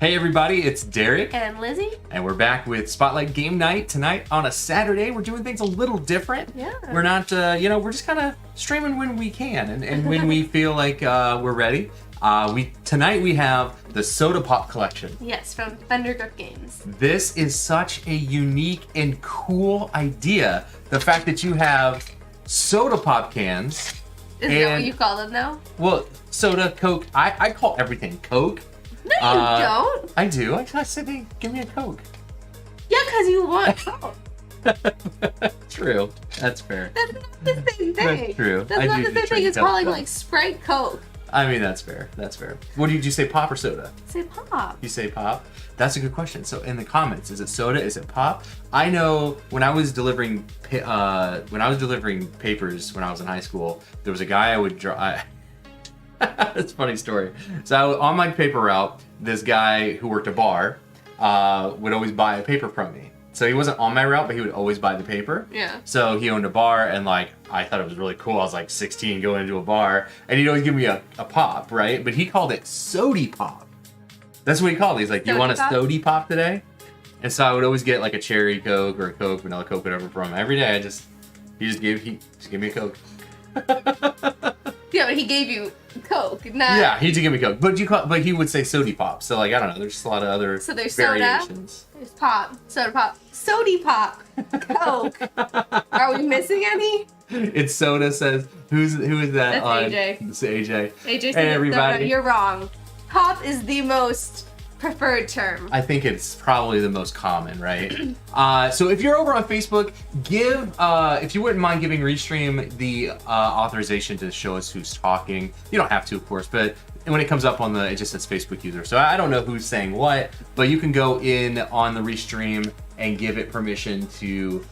Hey everybody, it's Derek. And Lizzy. And we're back with Spotlight Game Night tonight on a Saturday. We're doing things a little different. Yeah. We're not, we're just kind of streaming when we can and when we feel like we're ready. Tonight we have the Sode Pop Collection. Yes, from Thundergrip Games. This is such a unique and cool idea. The fact that you have soda pop cans. Is that what you call them now? Well, soda, Coke. I call everything Coke. No, you don't. I do. I said, hey, give me a Coke. Yeah, because you want Coke. True. That's fair. That's not the same thing. That's true. That's not the same thing as calling like Sprite Coke. I mean, that's fair. That's fair. What did you say, pop or soda? Say pop. You say pop? That's a good question. So in the comments, is it soda? Is it pop? I know when I was delivering papers when I was in high school, there was a guy I would draw. It's a funny story. So on my paper route, this guy who worked a bar would always buy a paper from me. So he wasn't on my route, but he would always buy the paper. Yeah. So he owned a bar, and like I thought it was really cool. I was like 16 going into a bar, and he'd always give me a pop, right? But he called it Sode Pop. That's what he called it. He's like, "You want a Sode Pop today?" And so I would always get like a cherry Coke or a Coke, vanilla Coke, whatever from him. Every day, he just gave me a Coke. Yeah, but he gave you Coke, not... Yeah, he did give me Coke, but he would say Sode Pop. So like I don't know, there's just a lot of other So there's variations. soda, there's pop, soda pop, Sode Pop, Coke. Are we missing any? It's soda. Says who is that? That's AJ. It's AJ. AJ said Hey everybody. soda. You're wrong. Pop is the most preferred term. I think it's probably the most common, right? So if you're over on Facebook, if you wouldn't mind giving Restream the authorization to show us who's talking. You don't have to, of course, but when it comes up it just says Facebook user. So I don't know who's saying what, but you can go in on the Restream and give it permission to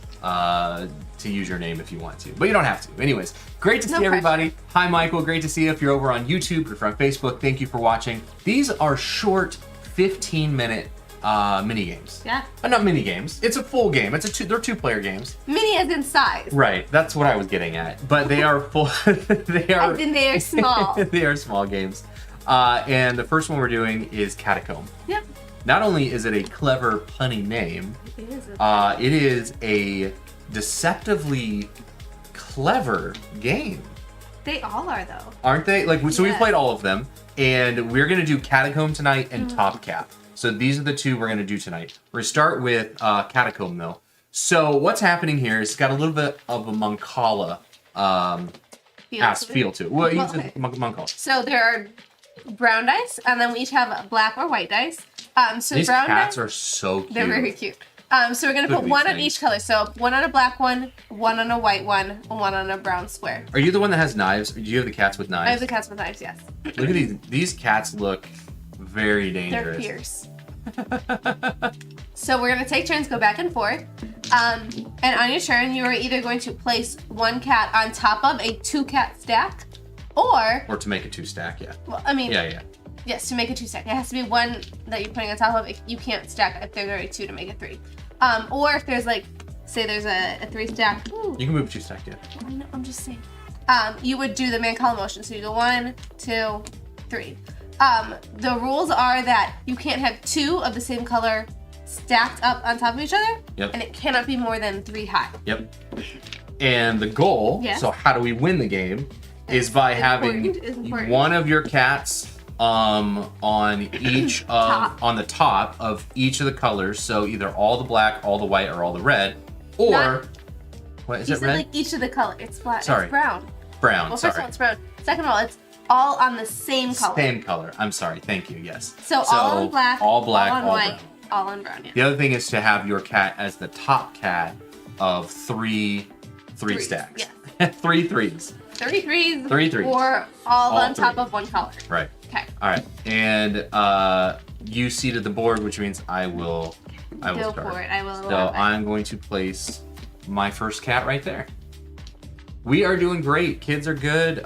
use your name if you want to, but you don't have to. Anyways, great to see everybody. Hi, Michael. Great to see you. If you're over on YouTube or from Facebook, thank you for watching. These are short 15-minute mini games. Yeah. Not mini games. It's a full game. They're two-player games. Mini as in size. Right. That's what I was getting at. But they are full. They are. As in they are small. They are small games. And the first one we're doing is Catacomb. Yep. Not only is it a clever, punny name, it is a deceptively clever game. They all are though. Aren't they? So we've played all of them, and we're gonna do Catacomb tonight and Top Cap. So these are the two we're gonna do tonight. We're gonna start with Catacomb though. So what's happening here is it's got a little bit of a Mancala feel to it. Well, Mancala. So there are brown dice, and then we each have black or white dice. So these brown cats dice are so cute. They're very cute. So we're gonna put one on each color. So one on a black one on a white one, and one on a brown square. Are you the one that has knives? Or do you have the cats with knives? I have the cats with knives, yes. Look at these. These cats look very dangerous. They're fierce. So we're gonna take turns, go back and forth. And on your turn, you are either going to place one cat on top of a 2-cat stack, or to make a 2-stack, yeah. Well, I mean, yeah. Yes, to make a 2-stack. It has to be one that you're putting on top of. You can't stack if there's already 2 to make a 3. Or if there's say there's a 3-stack. You can move a 2-stack, yeah. I'm just saying. You would do the Mancala motion. So you go 1, 2, 3. The rules are that you can't have 2 of the same color stacked up on top of each other. Yep. And it cannot be more than 3 high. Yep. And the goal, so how do we win the game, is by having one of your cats on the top of each of the colors, so either all the black, all the white, or all the red, or what is it? Red? Like each of the color. It's black. Sorry. It's brown. Brown. Well, first of all, it's brown. Second of all, it's all on the same color. Same color. I'm sorry. Thank you. Yes. So all on black, all on white, brown. all on brown. Yeah. The other thing is to have your cat as the top cat of three stacks. Yeah. 3 threes. 3 threes. 3 threes. Or all on three. top of one color. Right. Okay. All right. And you seated the board, which means I will Go start. for it. I will. So I'm going to place my first cat right there. We are doing great. Kids are good.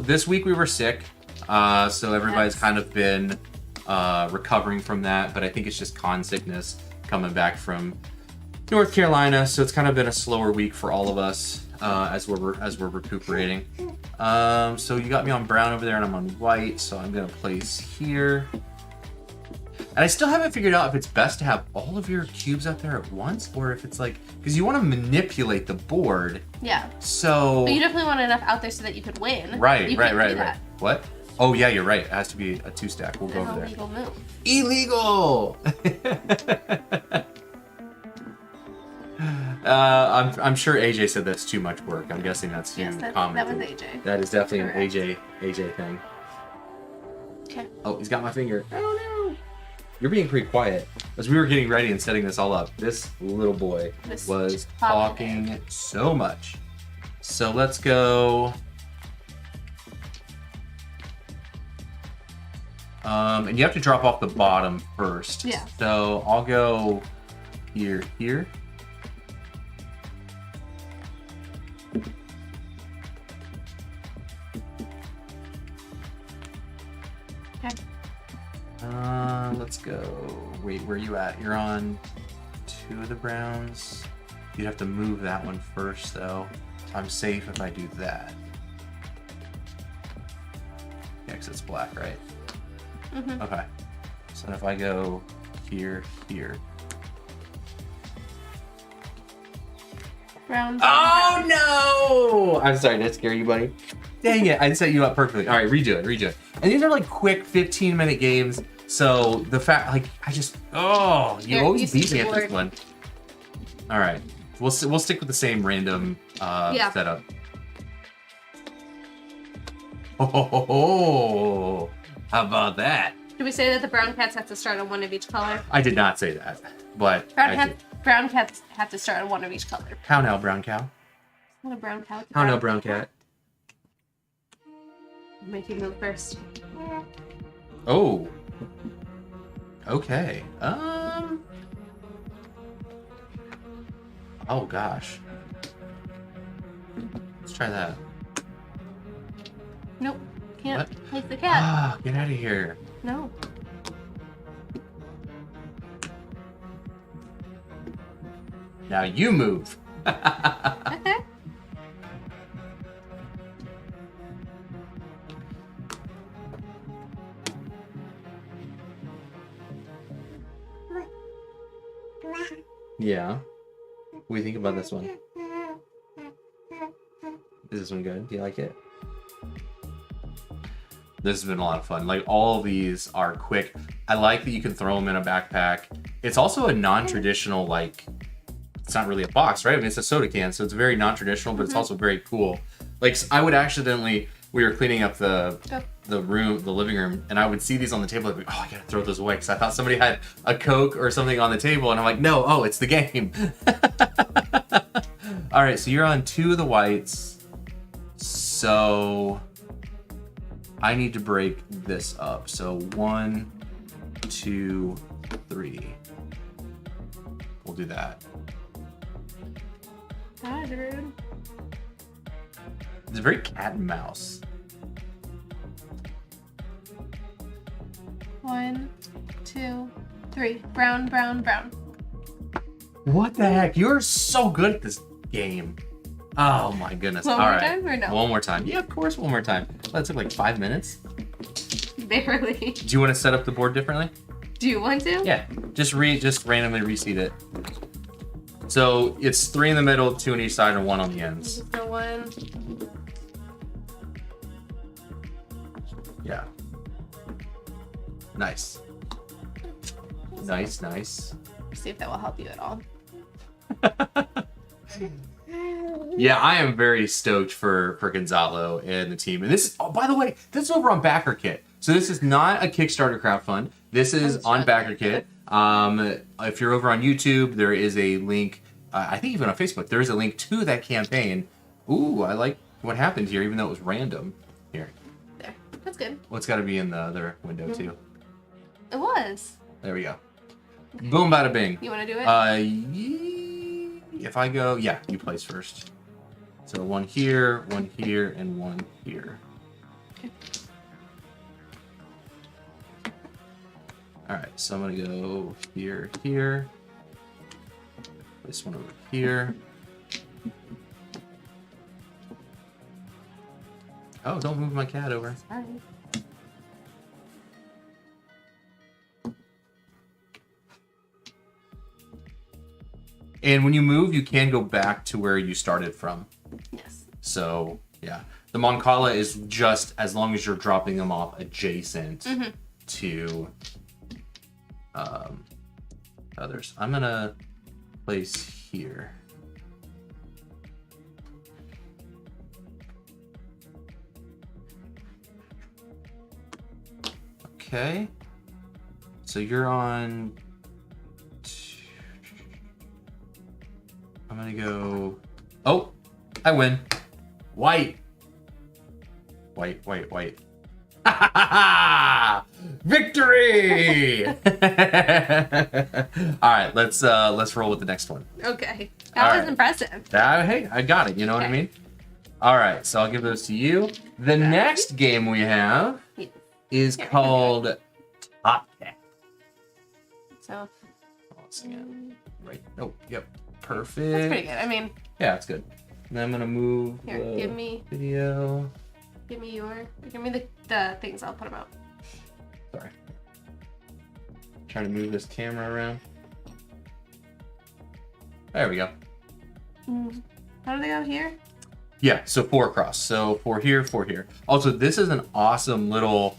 This week we were sick, so everybody's kind of been recovering from that. But I think it's just con sickness coming back from North Carolina, so it's kind of been a slower week for all of us as we're recuperating. So you got me on brown over there, and I'm on white. So I'm gonna place here. And I still haven't figured out if it's best to have all of your cubes out there at once, or if it's like, because you want to manipulate the board. Yeah. So. But you definitely want enough out there so that you could win. Right. What? Oh yeah, you're right. It has to be a 2-stack. We'll go over there. Illegal move. Illegal. I'm sure AJ said that's too much work. I'm guessing that's you commenting. That was AJ. That is definitely an AJ thing. Okay. Oh, he's got my finger. Oh no! You're being pretty quiet. As we were getting ready and setting this all up, this little boy was talking so much. So let's go. And you have to drop off the bottom first. Yeah. So I'll go here. Okay. Let's go. Wait, where are you at? You're on 2 of the browns. You'd have to move that one first, though. So I'm safe if I do that. Yeah, because it's black, right? Mm-hmm. Okay. So if I go here. Brown. Oh no! I'm sorry, did I scare you, buddy? Dang it, I set you up perfectly. All right, redo it. And these are like quick 15-minute games. So the fact, like, you always beat me at this one. All right, we'll stick with the same random setup. Oh, how about that? Did we say that the brown cats have to start on one of each color? I did not say that, but brown cats have to start on one of each color. How now, brown cow? Not a brown cow. How now, brown cat? Make you move first. Oh. Okay. Oh gosh. Let's try that. Nope. Can't What? place the cat. Ah, get out of here. No. Now you move. Okay. Yeah. What do you think about this one? Is this one good? Do you like it? This has been a lot of fun. Like, all of these are quick. I like that you can throw them in a backpack. It's also a non-traditional, like, it's not really a box, right? I mean, it's a soda can, so it's very non-traditional, but it's also very cool. Like, I would accidentally, we were cleaning up the living room, and I would see these on the table. I'd be, oh, I gotta throw those away, because I thought somebody had a Coke or something on the table, and I'm like, no, oh, it's the game. All right, so you're on 2 of the whites. So I need to break this up. So 1, 2, 3. We'll do that. Hi, dude. It's very cat and mouse. 1, 2, 3. Brown, brown, brown. What the heck? You're so good at this game. Oh my goodness. One All more right. time or no? One more time. Yeah, of course, one more time. That took like 5 minutes. Barely. Do you want to set up the board differently? Do you want to? Yeah. Just randomly reseat it. So it's 3 in the middle, 2 on each side, and 1 on the ends. Just the one. Yeah. Nice. Nice, nice. See if that will help you at all. Yeah, I am very stoked for Gonzalo and the team. And this is, oh, by the way, this is over on BackerKit. So this is not a Kickstarter crowdfund. This is on BackerKit. If you're over on YouTube, there is a link. I think even on Facebook, there is a link to that campaign. Ooh, I like what happened here, even though it was random. Here. There. That's good. Well, it's got to be in the other window, too. It was. There we go. Okay. Boom, bada bing. You want to do it? If I go, yeah, you place first. So 1 here, 1 here, and 1 here. Okay. All right, so I'm gonna go here, here. This one over here. Oh, don't move my cat over. Sorry. And when you move, you can go back to where you started from. Yes. So, yeah. The Mancala is just as long as you're dropping them off adjacent to others. I'm going to place here. Okay. So you're on... I'm going to go... Oh! I win. White. White. Victory! All right, let's roll with the next one. Okay. That was impressive. Hey, I got it. You know what I mean? All right, so I'll give those to you. The next game we have is called Top Cat. So. Right. Oh, yep. Perfect. That's pretty good. I mean. Yeah, it's good. And I'm gonna move. Here, give me video. Give me the things. I'll put them out. Sorry. Trying to move this camera around. There we go. How do they go here? Yeah, so 4 across. So 4 here, 4 here. Also, this is an awesome little...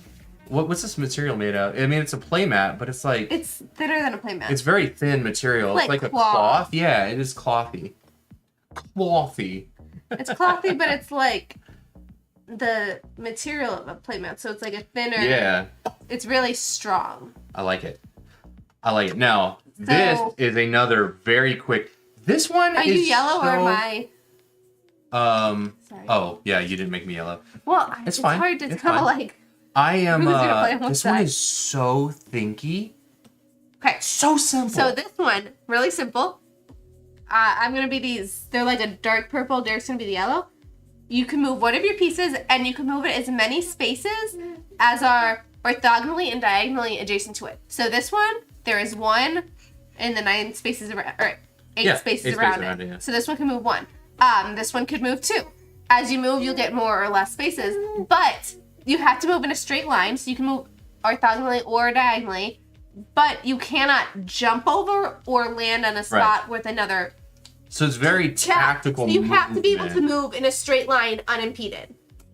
What's this material made out of? I mean, it's a playmat, but it's like... It's thinner than a playmat. It's very thin material. It's like a cloth. Yeah, it is clothy. Clothy. It's clothy, but it's like the material of a playmat. So it's like a thinner... Yeah. It's really strong. I like it. Now, this is another very quick... This one Are is you yellow or am I... Sorry. Oh, yeah, you didn't make me yellow. Well, it's fine. Hard to tell, like... I am, who's gonna play on what this side? one is so thinky. Okay. So simple. So this one, really simple. I'm going to be these... They're like a dark purple. Derek's going to be the yellow. You can move one of your pieces, and you can move it as many spaces as are orthogonally and diagonally adjacent to it. So this one, there is 1 in the 9 spaces around... Or 8 spaces around it. Yeah. So this one can move 1. This one could move 2. As you move, you'll get more or less spaces, but you have to move in a straight line, so you can move orthogonally or diagonally, but you cannot jump over or land on a spot with another. So it's very tactical. So you have to be able to move in a straight line unimpeded.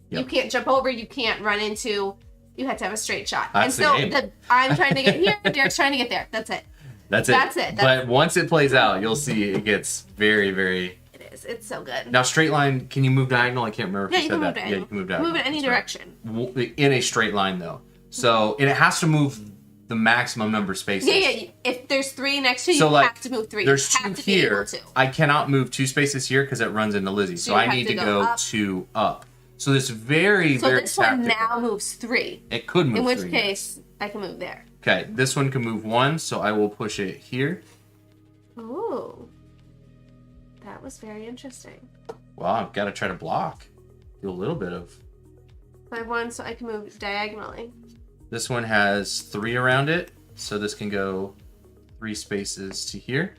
Yep. You can't jump over, you can't run into, you have to have a straight shot. That's and so I'm trying to get here, Derek's trying to get there. That's it. That's it. But once it plays out, you'll see it gets very, very... It is. It's so good. Now, straight line, can you move diagonal? I can't remember if you said that. Diagonal. Yeah, you can move diagonal. Move in any direction. Right. In a straight line, though. So, and it has to move the maximum number of spaces. Yeah. If there's 3 next to you, you have to move 3. There's 2 here. I cannot move 2 spaces here because it runs into Lizzy. So I need to go up. 2 up. So this very, very So this one now moves 3. It could move 3. In which case, I can move there. Okay, this one can move 1, so I will push it here. Ooh. That was very interesting. Well, I've got to try to block. Do a little bit of... I have 1, so I can move diagonally. This one has 3 around it, so this can go 3 spaces to here.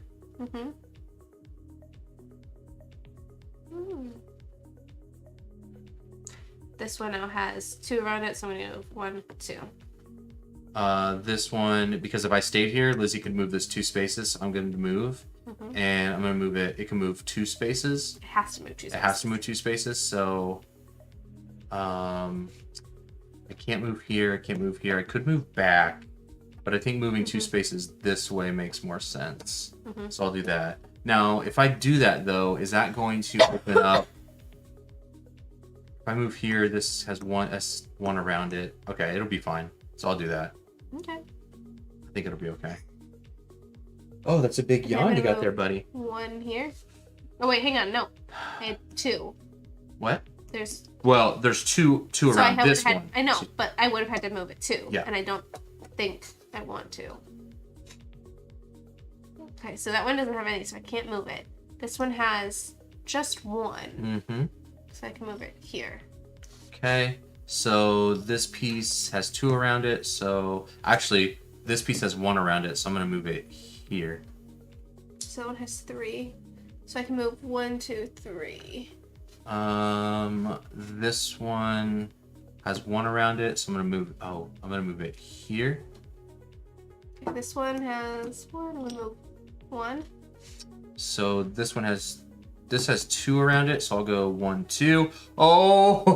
This one now has 2 around it, so I'm going to move 1, 2. This one, because if I stayed here, Lizzy could move this 2 spaces. So I'm going to move, and I'm going to move it. It can move 2 spaces. It has to move 2 spaces. It has to move 2 spaces, so... I can't move here. I can't move here. I could move back, but I think moving 2 spaces this way makes more sense. So I'll do that. Now, if I do that, though, is that going to open up... If I move here, this has 1 around it. Okay, it'll be fine. So I'll do that. Okay. I think it'll be okay. Oh, that's a big yawn you got there, buddy. 1 here. Oh, wait, hang on. No. I had 2. What? There's 2 around this one. I know, but I would have had to move it too. Yeah. And I don't think I want to. Okay, so that one doesn't have any, so I can't move it. This one has just 1. So I can move it here. Okay. So this piece has 2 around it. So actually, this piece has 1 around it. So I'm going to move it here. So that one has 3. So I can move 1, 2, 3. This one has 1 around it. So I'm going to move. Oh, I'm going to move it here. Okay, this one has 1. I'm going to move 1. So this has 2 around it, so I'll go 1, 2. Oh,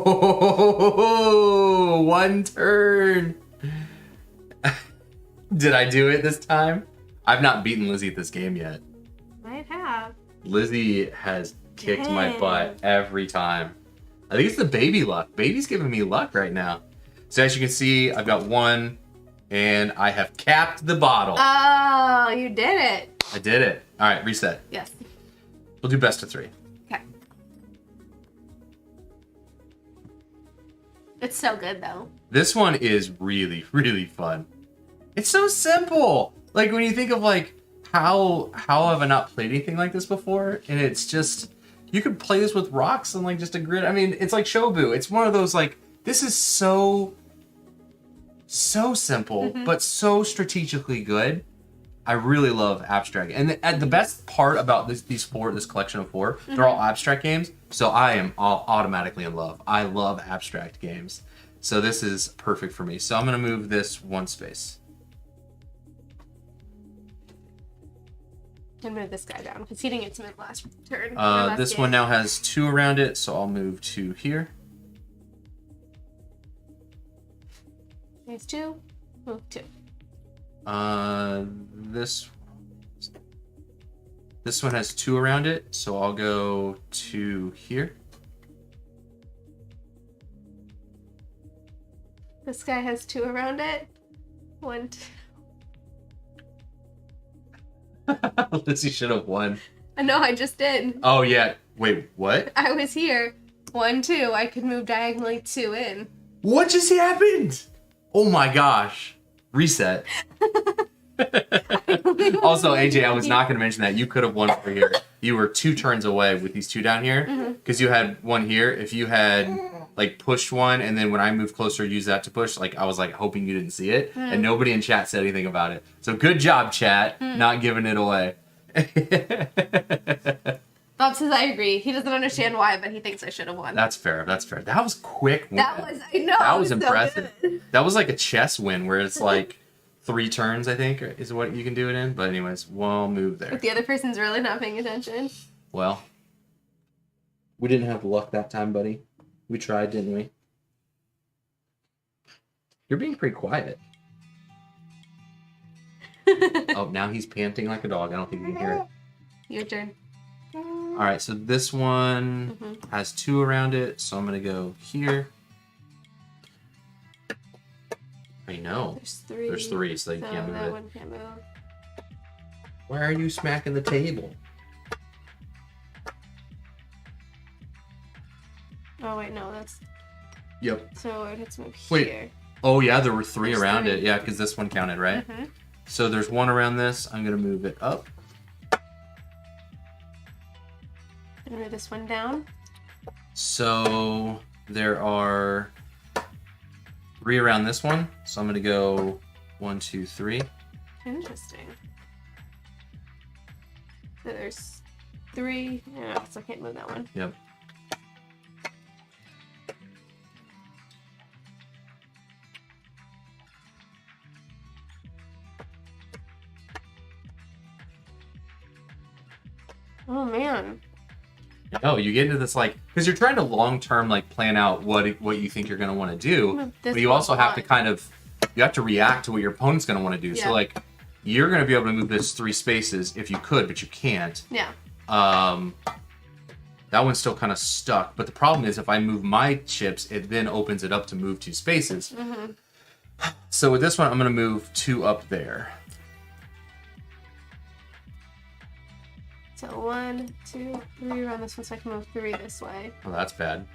1 turn. Did I do it this time? I've not beaten Lizzy at this game yet. Might have. Lizzy has kicked my butt every time. I think it's the baby luck. Baby's giving me luck right now. So as you can see, I've got 1, and I have capped the bottle. Oh, you did it. I did it. All right, reset. Yes. We'll do best of 3. Okay. It's so good though. This one is really, really fun. It's so simple. Like when you think of like how have I not played anything like this before? And it's just, you could play this with rocks and like just a grid. I mean, it's like Shobu. It's one of those like, this is so simple, but so strategically good. I really love abstract. And the best part about this collection of 4, they're all abstract games. So I am automatically in love. I love abstract games. So this is perfect for me. So I'm going to move this 1 space. And move this guy down because he didn't get to move last turn. This one now has 2 around it, so I'll move 2 here. There's 2. Move 2. This one has 2 around it, so I'll go 2 here. This guy has 2 around it. 1, 2. Lizzy should have won. No, I just did. Oh yeah. Wait, what? I was here. 1, 2. I could move diagonally 2 in. What just happened? Oh my gosh. Reset. Also, AJ, I was not going to mention that. You could have won over here. You were 2 turns away with these 2 down here. Because you had 1 here. If you had like pushed 1 and then when I moved closer, use that to push, like I was like hoping you didn't see it. And nobody in chat said anything about it. So good job, chat, not giving it away. Bob says I agree. He doesn't understand why, but he thinks I should have won. That's fair. That's fair. That was quick. I know. That was so impressive. good. That was like a chess win where it's like 3 turns, I think, is what you can do it in. But anyways, we'll move there. If the other person's really not paying attention. Well, we didn't have luck that time, buddy. We tried, didn't we? You're being pretty quiet. Oh, now he's panting like a dog. I don't think you can hear it. Your turn. All right, so this one has 2 around it, so I'm going to go here. I know. There's 3. There's 3, so you can't move that it. one can't move. Why are you smacking the table? Oh, wait, no, that's... Yep. So it hits move Wait. here. Oh, yeah, there were 3 There's around 3. it. Yeah, because this one counted, right? So there's 1 around this. I'm going to move it up. And move this one down. So there are 3 around this one. So I'm going to go 1, 2, 3. Interesting. So there's 3. Yeah, so I can't move that one. Yep. Oh, man. No, you get into this like, because you're trying to long-term like plan out what you think you're going to want to do, but you also have to kind of, you have to react to what your opponent's going to want to do. Yeah. So like, you're going to be able to move this 3 spaces if you could, but you can't. Yeah. That one's still kind of stuck, but the problem is if I move my chips, it then opens it up to move 2 spaces. So with this one, I'm going to move 2 up there. So 1, 2, 3 around this one, so I can move 3 this way. Oh, that's bad.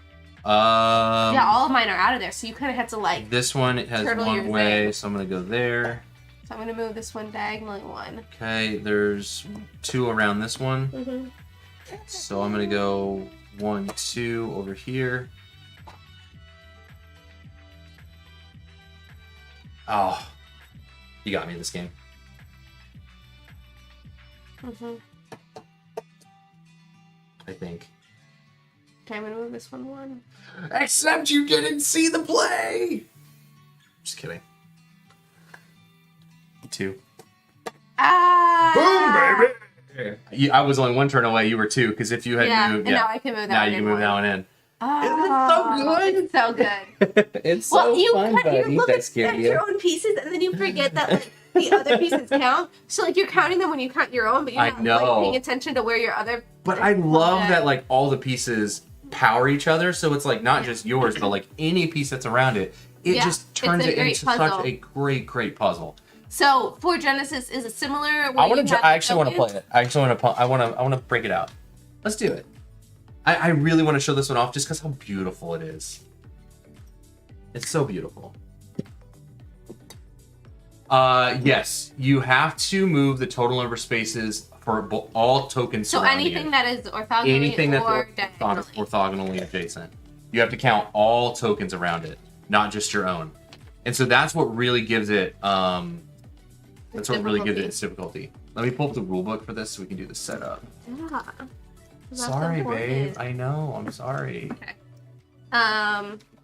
Yeah, all of mine are out of there, so you kind of have to like. This one, it has turtle 1 yours way, in. so I'm going to go there. So I'm gonna move this one diagonally 1. Okay, there's 2 around this one. So I'm going to go 1, 2 over here. Oh, you got me this game. I think. Okay, I'm gonna move this one 1. Except you didn't see the play! Just kidding. 2. Ah! Boom, baby! I was only one turn away. You were two, because if you had moved, and now I can move that now one you can in move that one. one in. Oh, it's so good. It's so fun, buddy. You look That at scared your you. own pieces, and then you forget that like the other pieces count. So like you're counting them when you count your own, but you're not like paying attention to where your other. But I love that like all the pieces power each other, so it's like not just yours, but like any piece that's around it. It just turns it into such a great puzzle. So for Genesis, is it similar? I actually want to play it. I want to break it out. Let's do it. I really want to show this one off just because how beautiful it is. It's so beautiful. Yes, you have to move the total number of spaces for all tokens. So anything that is orthogonally adjacent. You have to count all tokens around it, not just your own. And so that's what really gives it its difficulty. Let me pull up the rule book for this so we can do the setup. Yeah. Sorry, babe. I know. I'm sorry. Okay.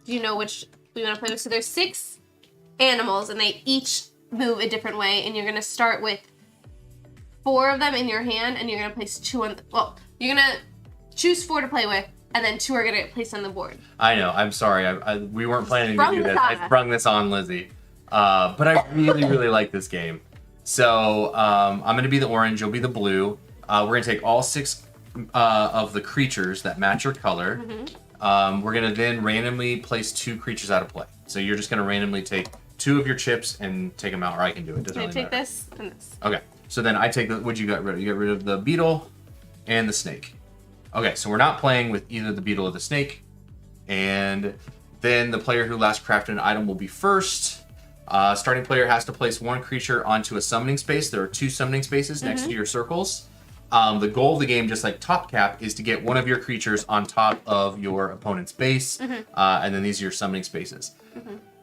Do you know which we want to play with? So there's 6 animals, and they each move a different way. And you're gonna start with 4 of them in your hand, and you're gonna place 2 on. You're gonna choose 4 to play with, and then 2 are gonna get placed on the board. I know. I'm sorry. We weren't planning to do this. I sprung this on Lizzie, but I really like this game. So I'm gonna be the orange. You'll be the blue. We're gonna take all 6 of the creatures that match your color. We're gonna then randomly place 2 creatures out of play. So you're just gonna randomly take 2 of your chips and take them out, or I can do it. Doesn't really take matter. this and this. Okay. So then I take what you got rid of. You got rid of the beetle and the snake. Okay. So we're not playing with either the beetle or the snake. And then the player who last crafted an item will be first. Starting player has to place 1 creature onto a summoning space. There are 2 summoning spaces next to your circles. The goal of the game, just like Top Cap, is to get one of your creatures on top of your opponent's base, and then these are your summoning spaces.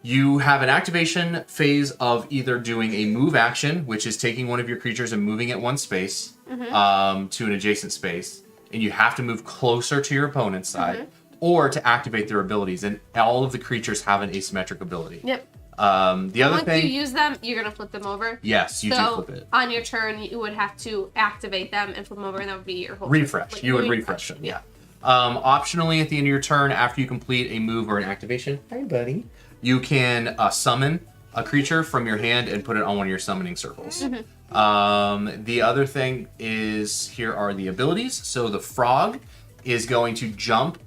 You have an activation phase of either doing a move action, which is taking one of your creatures and moving it 1 space to an adjacent space, and you have to move closer to your opponent's side, or to activate their abilities, and all of the creatures have an asymmetric ability. Yep. The other thing, once you use them, you're gonna flip them over. Yes, you do flip it. On your turn, you would have to activate them and flip them over, and that would be your whole refresh. Like, you would refresh them. Yeah. Optionally, at the end of your turn, after you complete a move or an activation, hi buddy, you can summon a creature from your hand and put it on one of your summoning circles. The other thing is, here are the abilities. So the frog is going to jump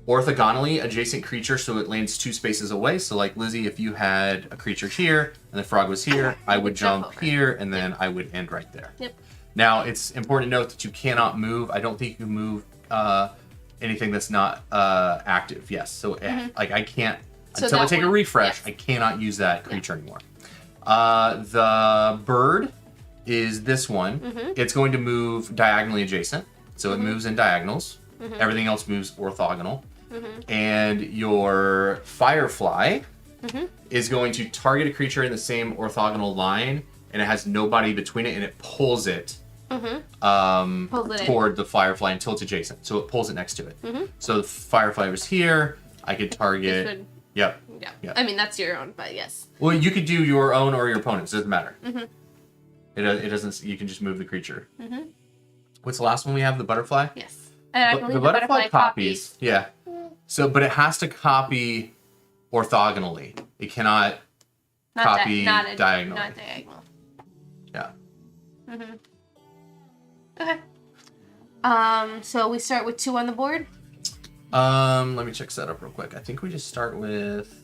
orthogonally adjacent creature, so it lands 2 spaces away. So like Lizzie, if you had a creature here and the frog was here, I would jump here, and then I would end right there. Yep. Now it's important to note that you cannot move. I don't think you can move anything that's not active. Yes. So like I can't until I take a refresh. I cannot use that creature anymore. The bird is this one. It's going to move diagonally adjacent, so it moves in diagonals. Everything else moves orthogonal. And your firefly is going to target a creature in the same orthogonal line, and it has nobody between it, and it pulls it toward the firefly until it's adjacent. So it pulls it next to it. So the firefly was here. I could target. Yep. I mean, that's your own, but yes. Well, you could do your own or your opponent's. It doesn't matter. It doesn't. You can just move the creature. What's the last one we have? The butterfly. Yes. And I believe the butterfly copies. Yeah. So, but it has to copy orthogonally. It cannot copy diagonally. Not diagonal. Yeah. Okay. So we start with 2 on the board. Let me check setup real quick. I think we just start with.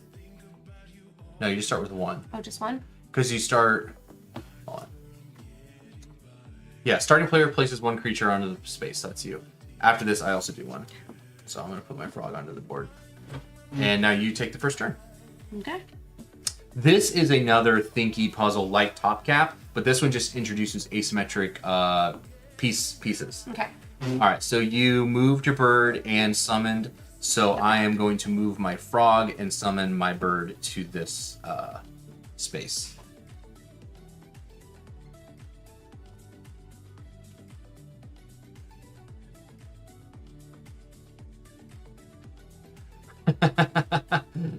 No, you just start with 1. Oh, just 1. Because you start. Hold on. Yeah, starting player places 1 creature onto the space. That's you. After this, I also do 1. So I'm going to put my frog onto the board. And now you take the first turn. Okay. This is another thinky puzzle like Top Cap, but this one just introduces asymmetric pieces. Okay. All right, so you moved your bird and summoned. So I am going to move my frog and summon my bird to this space.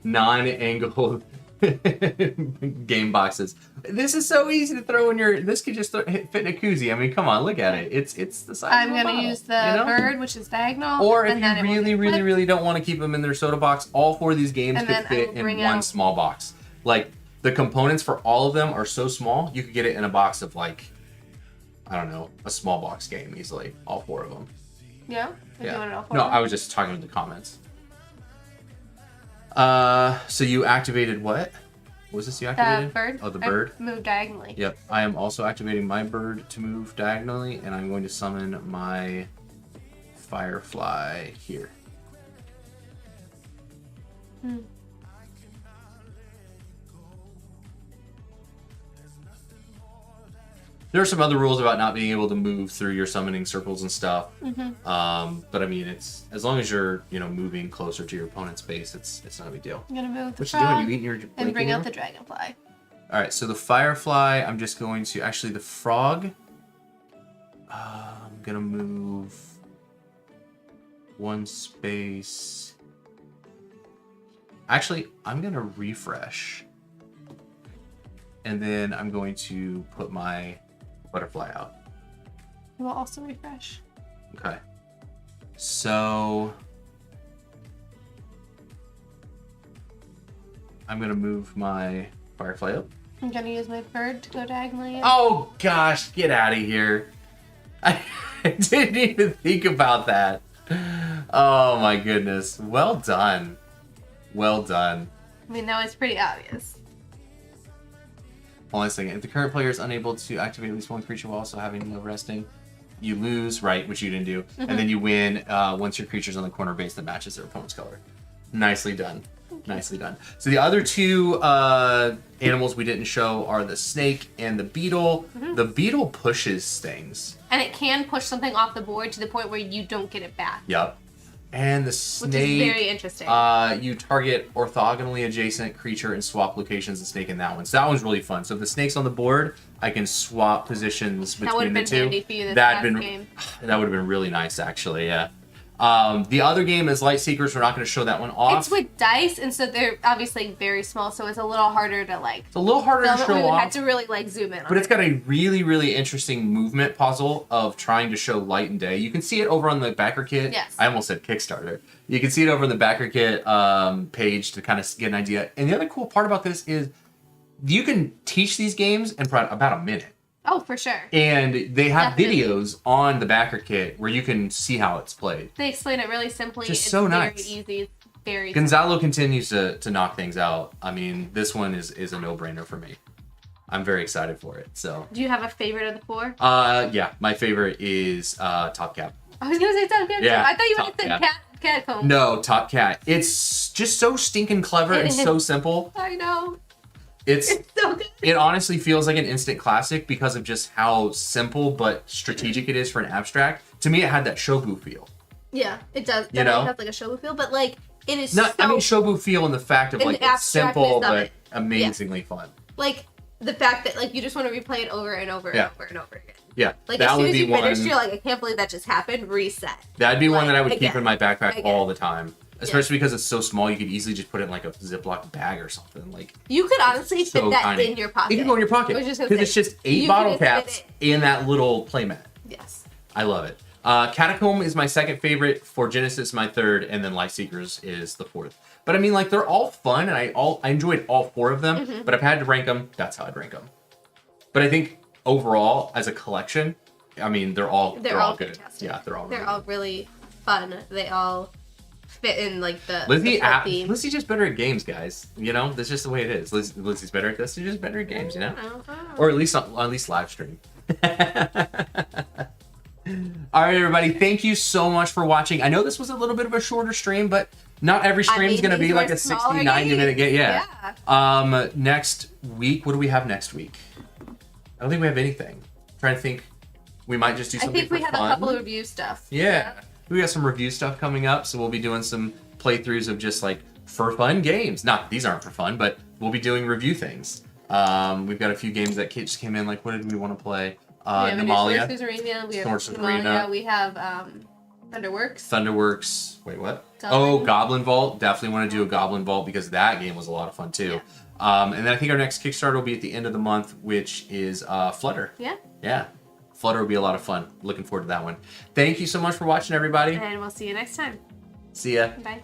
Non-angled Game boxes. This is so easy to throw in your. This could just fit in a koozie. I mean, come on, look at it. It's the size. I'm of a gonna bottle, use the bird, which is diagonal. Or if and you then really don't want to keep them in their soda box, all 4 of these games And could then I fit will in bring one out- small box. Like the components for all of them are so small, you could get it in a box of like, I don't know, a small box game easily. All 4 of them. Yeah. We're Yeah. doing it all for No, them? I was just talking with the comments. So you activated what? What was this you activated? Bird. Oh, the I bird. moved diagonally. Yep. I am also activating my bird to move diagonally, and I'm going to summon my firefly here. There are some other rules about not being able to move through your summoning circles and stuff. But I mean, it's as long as you're moving closer to your opponent's base, it's not a big deal. I'm gonna move the What you doing? frog You eating your and blanket bring now? out the dragonfly. All right, so the firefly, I'm just going to actually the frog. I'm gonna move 1 space. Actually, I'm gonna refresh, and then I'm going to put my butterfly out. You will also refresh. Okay. So I'm gonna move my firefly up. I'm gonna use my bird to go diagonally. In. Oh gosh, get out of here. I didn't even think about that. Oh my goodness. Well done. Well done. I mean, that was pretty obvious. Hold on a second. If the current player is unable to activate at least 1 creature while also having no resting, you lose, right, which you didn't do. And then you win once your creature's on the corner base that matches their opponent's color. Nicely done. Nicely done. So the other 2 animals we didn't show are the snake and the beetle. The beetle pushes things. And it can push something off the board to the point where you don't get it back. Yep. And the Which snake, is very interesting. you target orthogonally adjacent creature and swap locations and snake in that one. So that one's really fun. So if the snake's on the board, I can swap positions That would between have the been 2. handy for you this That'd last been game. that would have been really nice, actually. Yeah. The other game is Light Seekers. We're not going to show that one off. It's with dice, and so they're obviously very small, so it's a little harder to like. It's a little harder to film it. show We would off. have to really like zoom in. But it's got a really, really interesting movement puzzle of trying to show light and day. You can see it over on the backer kit. Yes. I almost said Kickstarter. You can see it over on the backer kit page to kind of get an idea. And the other cool part about this is you can teach these games in about a minute. Oh, for sure. And they have Definitely. videos on the backer kit where you can see how it's played. They explain it really simply. Just it's so very nice. easy. It's very. Gonzalo continues to knock things out. I mean, this one is a no-brainer for me. I'm very excited for it. So, Do you have a favorite of the 4? yeah, my favorite is Top Cap. I was gonna say Top Cat. Yeah, I thought you Top would have Cat. said Catcomb. No, Top Cat. It's just so stinking clever It and is. so simple. I know. It's It's so good. it honestly feels like an instant classic because of just how simple but strategic it is for an abstract. To me, it had that Shobu feel. Yeah, it does. You know? It has like a show feel, but like it is Not, so I mean, Shobu feel in the fact of In like the it's simple abstractness of but it. amazingly fun. like the fact that like you just want to replay it over and over Yeah. and over and over again. Yeah, Like that as soon would as be you finish, one. you're like, I can't believe that just happened. Reset. That'd be one that I would Like, keep again. in my backpack Again. all the time. Especially because it's so small, you could easily just put it in like a Ziploc bag or something. Like You could honestly so fit that tiny. in your pocket. It can go in your pocket I was just gonna because it's say, just 8 you bottle could fit caps it. in that little playmat. Yes. I love it. Catacomb is my second favorite. For Genesis, my third, and then Light Seekers is the fourth. But I mean, like they're all fun, and I enjoyed all 4 of them. Mm-hmm. But if I had to rank them, that's how I'd rank them. But I think overall, as a collection, I mean, they're all good. fantastic. Yeah, they're all. They're really all really fun. They all fit in like the Lizzy, the full theme. Lizzy's just better at games, guys. You know, that's just the way it is. Lizzy's better at this. She's just better at games, you know, or at least live stream. All right, everybody. Thank you so much for watching. I know this was a little bit of a shorter stream, but not every stream is going to be these like were a 60, smaller 90 minute game. games. Yeah. Next week, what do we have next week? I don't think we have anything. I'm trying to think. We might just do I something think we for have fun. a couple of review stuff. Yeah. We got some review stuff coming up, so we'll be doing some playthroughs of just like for fun games. Not these aren't for fun, but we'll be doing review things. We've got a few games that just came in. Like, what did we want to play? We have Nemalia, a Arena, we have Sorcerer's Nemalia, Arena. we have Thunderworks. Thunderworks. Wait, what? Goblin. Oh, Goblin Vault. Definitely want to do a Goblin Vault because that game was a lot of fun too. And then I think our next Kickstarter will be at the end of the month, which is Flutter. Yeah. Yeah. Flutter will be a lot of fun. Looking forward to that one. Thank you so much for watching, everybody. And we'll see you next time. See ya. Bye.